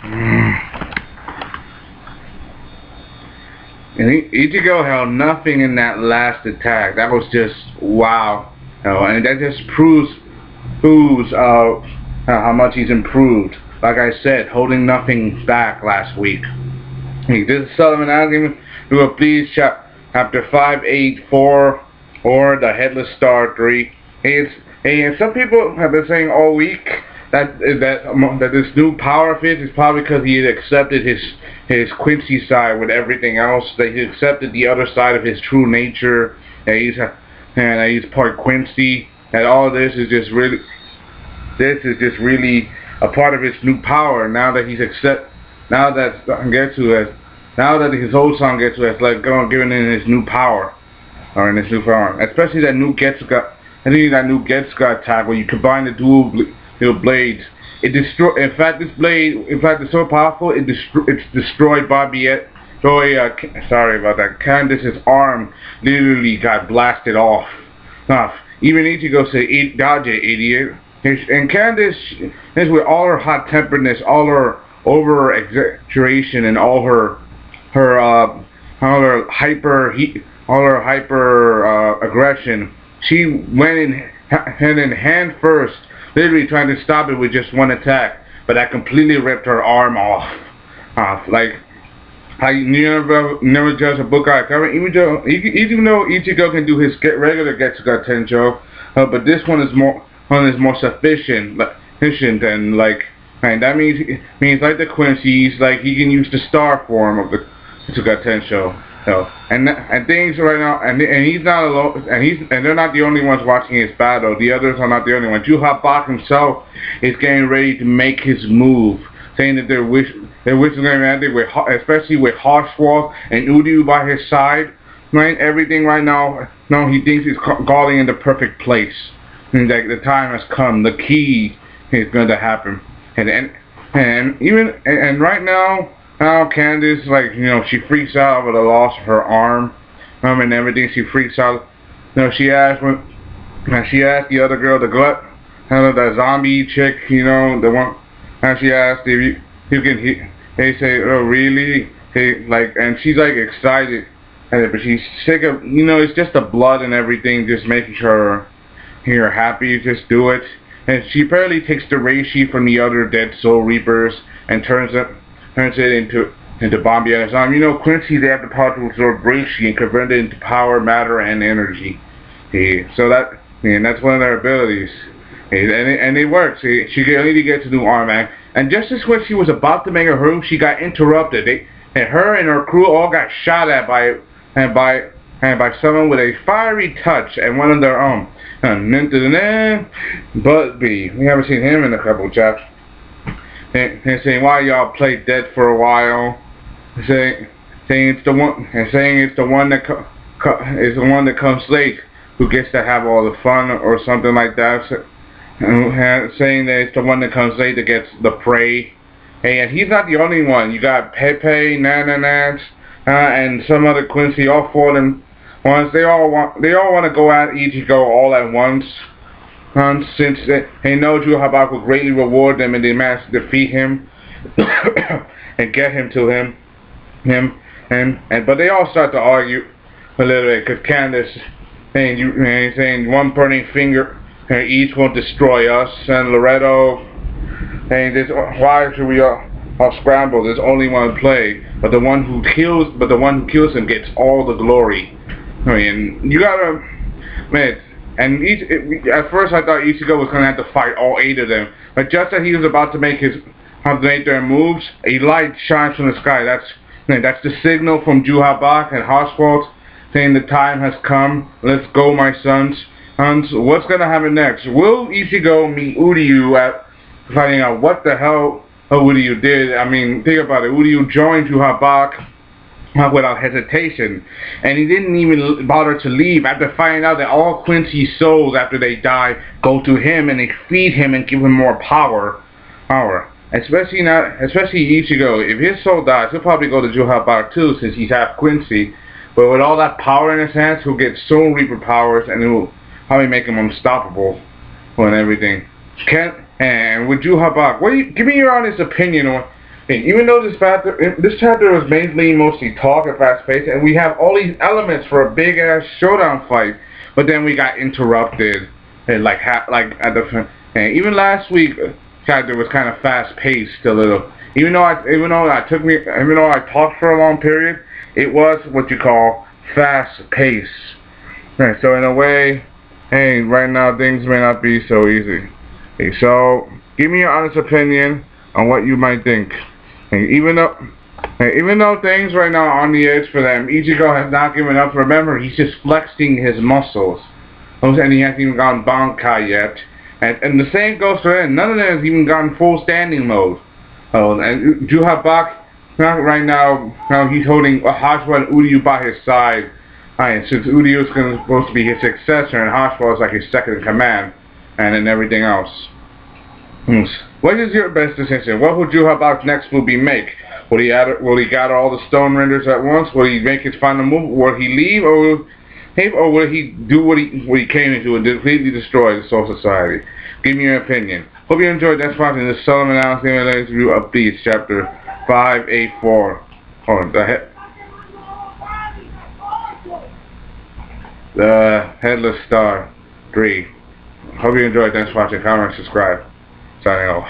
And Ichigo held nothing in that last attack. That was just wow. And that just proves how much he's improved. Like I said, holding nothing back last week. This is Sellavin argument do a Bleach chapter 584 or the Headless Star 3. And some people have been saying all week that this new power of his is probably because he had accepted his Quincy side with everything else. That he accepted the other side of his true nature. And he's part Quincy. And all this is just really a part of his new power. Now that his old son Getsu has let go and given in his new power, or in his new form. Especially that new Getsuga. I think that new Getsuga attack where you combine the dual blades. It destroy. In fact, this blade, it's so powerful. It's destroyed Bobby. Sorry about that. Candace's arm literally got blasted off. Even Ichigo said, "Dodge it, idiot." And Candace, with all her hot temperedness, all her over exaggeration, and all her hyper aggression, she went in hand first, literally trying to stop it with just one attack, but that completely ripped her arm off. Like, I never judge a book out of cover, even though Ichigo can do his regular Getsuga Tenjo, but this one is more sufficient and and that means like the Quincy's, like he can use the star form of the Getsuga Tensho. And things right now, and he's not alone, and they're not the only ones watching his battle. The others are not the only ones. Bak himself is getting ready to make his move, saying that their wish is going to end, especially with Hoshwald and Uryu by his side. Right, everything right now he thinks is calling in the perfect place. And like the time has come, the key is going to happen, and right now Candace, she freaks out over the loss of her arm, and everything. She freaks out. She asked the other girl, the glut, the zombie chick, the one. And she asked if you can. They say, "Oh, really?" And she's excited, but she's sick of. It's just the blood and everything, just making sure you're happy. Just do it. And she apparently takes the reishi from the other dead soul reapers and turns it into Bombi and his arm. Quincy, they have the power to absorb reishi and convert it into power, matter, and energy. So that's one of their abilities. And it works. She only gets a new arm, and just as when she was about to make her move, she got interrupted. And her and her crew all got shot at by someone with a fiery touch and one of their own. But we haven't seen him in a couple of chapters. And saying, "Why y'all play dead for a while?" Saying it's the one that comes late who gets to have all the fun or something like that. Saying that it's the one that comes late that gets the prey. And he's not the only one. You got Pepe, Nana, and some other Quincy. All four of them. They all want to go at Ichigo all at once. Since they know Bak will greatly reward them and they manage to defeat him and get him to him. But they all start to argue a little bit because Candace saying one burning finger each won't destroy us, and Loretto saying why should we all scramble? There's only one play, but the one who kills him gets all the glory. You gotta, man. And at first I thought Ichigo was gonna have to fight all 8 of them, but just as he was about to make their moves, a light shines from the sky. That's the signal from Bak and Hoshwald saying the time has come. Let's go, my sons. What's gonna happen next? Will Ichigo meet Uryu at finding out what the hell Uryu did? I mean, think about it. Uryu joined Bak without hesitation, and he didn't even bother to leave after finding out that all Quincy's souls after they die go to him and they feed him and give him more power. Especially Ichigo. If his soul dies, he'll probably go to Bak too, since he's half Quincy. But with all that power in his hands, he'll get Soul Reaper powers, and it will probably make him unstoppable and everything. And with Bak, give me your honest opinion on And even though this chapter was mainly mostly talk and fast paced, and we have all these elements for a big ass showdown fight, but then we got interrupted, and and even last week chapter was kind of fast paced a little. Even though I talked for a long period, it was what you call fast paced. Right, so in a way, hey, right now things may not be so easy. Okay, so give me your honest opinion on what you might think. And even though things right now are on the edge for them, Ichigo has not given up. Remember, he's just flexing his muscles. And he hasn't even gone Bankai yet. And the same goes for him. None of them has even gone full standing mode. Oh, and Juhabak, right now he's holding Hashwa and Uryu by his side. And since Uryu is supposed to be his successor, and Hashwa is like his second in command, and then everything else. What is your best decision? What would Juhabak's next move be make? Will he gather all the stone renders at once? Will he make his final move? Will he leave, or will he do what he came to do and completely destroy the Soul Society? Give me your opinion. Hope you enjoyed that watching this Sellavin analysis review of Bleach, chapter 584. The Headless Star 3. Hope you enjoyed. Thanks for watching. Comment, subscribe. Signing off.